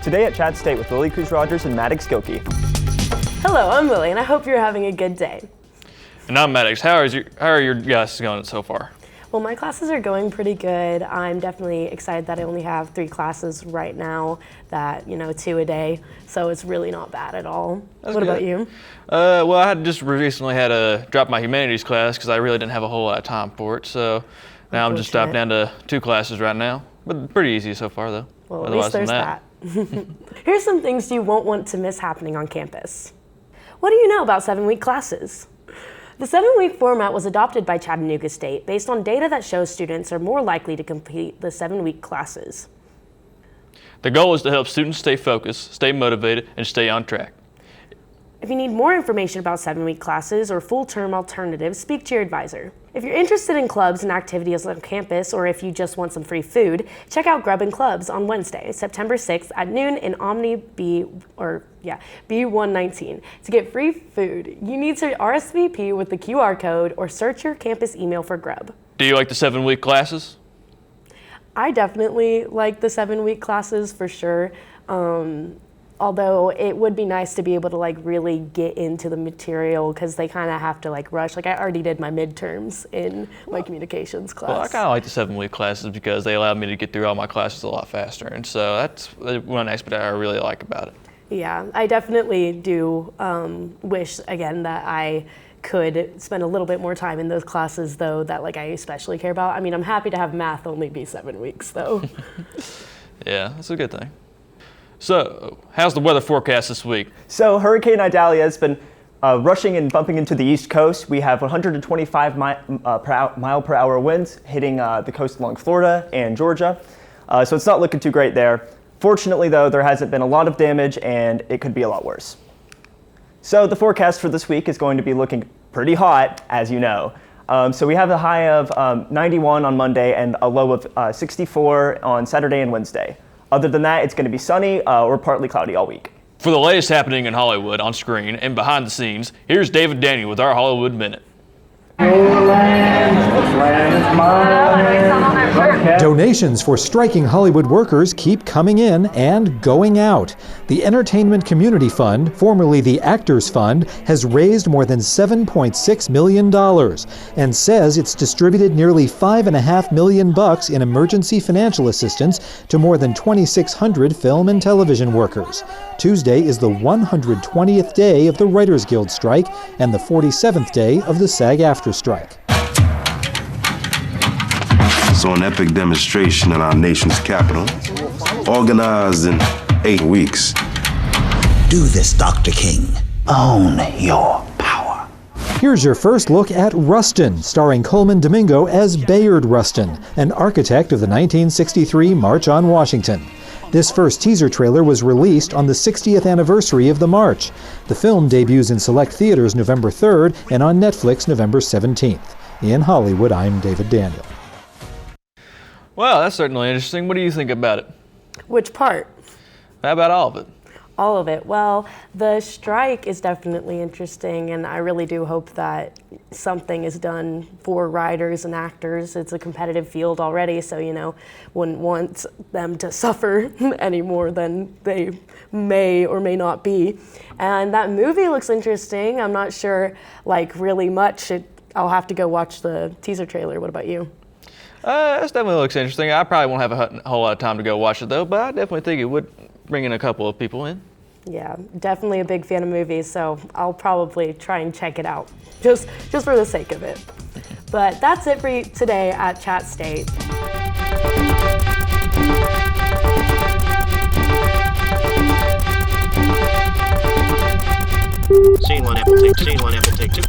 Today at ChattState with Lily Cruz-Rogers and Maddox Gilkey. Hello, I'm Lily, and I hope you're having a good day. And I'm Maddox. How are your classes going so far? Well, my classes are going pretty good. I'm definitely excited that I only have 3 classes right now, that, 2 a day, so it's really not bad at all. That's what good. about you? Well, I had just recently had to drop my humanities class because I really didn't have a whole lot of time for it, so now I'm just stopped down to 2 classes right now, but pretty easy so far though. Well, at least there's that. Here's some things you won't want to miss happening on campus. What do you know about 7-week classes? The 7-week format was adopted by Chattanooga State based on data that shows students are more likely to complete the 7-week classes. The goal is to help students stay focused, stay motivated, and stay on track. If you need more information about 7-week classes or full-term alternatives, speak to your advisor. If you're interested in clubs and activities on campus, or if you just want some free food, check out Grub and Clubs on Wednesday, September 6th at noon in Omni B119. To get free food, you need to RSVP with the QR code or search your campus email for Grub. Do you like the 7-week classes? I definitely like the 7-week classes for sure. Although it would be nice to be able to really get into the material, because they kind of have to rush. I already did my midterms in my communications class. Well, I kind of like the 7-week classes because they allowed me to get through all my classes a lot faster, and so that's one aspect I really like about it. Yeah, I definitely do wish again that I could spend a little bit more time in those classes though that I especially care about. I mean, I'm happy to have math only be 7 weeks though. Yeah, that's a good thing. So, how's the weather forecast this week? So Hurricane Idalia has been rushing and bumping into the East Coast. We have 125 mile per hour winds hitting the coast along Florida and Georgia. So it's not looking too great there. Fortunately though, there hasn't been a lot of damage and it could be a lot worse. So the forecast for this week is going to be looking pretty hot, as you know. So we have a high of 91 on Monday and a low of 64 on Saturday and Wednesday. Other than that, it's going to be sunny or partly cloudy all week. For the latest happening in Hollywood on screen and behind the scenes, here's David Daniel with our Hollywood Minute. Donations for striking Hollywood workers keep coming in and going out. The Entertainment Community Fund, formerly the Actors Fund, has raised more than $7.6 million and says it's distributed nearly $5.5 million in emergency financial assistance to more than 2,600 film and television workers. Tuesday is the 120th day of the Writers Guild strike and the 47th day of the SAG-AFTRA strike. So an epic demonstration in our nation's capital, organized in 8 weeks. Do this, Dr. King. Own your power. Here's your first look at Rustin, starring Coleman Domingo as Bayard Rustin, an architect of the 1963 March on Washington. This first teaser trailer was released on the 60th anniversary of the march. The film debuts in select theaters November 3rd and on Netflix November 17th. In Hollywood, I'm David Daniel. Well, that's certainly interesting. What do you think about it? Which part? How about all of it? All of it. Well, the strike is definitely interesting, and I really do hope that something is done for writers and actors. It's a competitive field already, so, wouldn't want them to suffer any more than they may or may not be. And that movie looks interesting. I'm not sure, really much. I'll have to go watch the teaser trailer. What about you? This definitely looks interesting. I probably won't have a whole lot of time to go watch it though, but I definitely think it would bring in a couple of people in. Yeah, definitely a big fan of movies, so I'll probably try and check it out, just for the sake of it. But that's it for you today at ChattState. Scene 1, Apple take 2.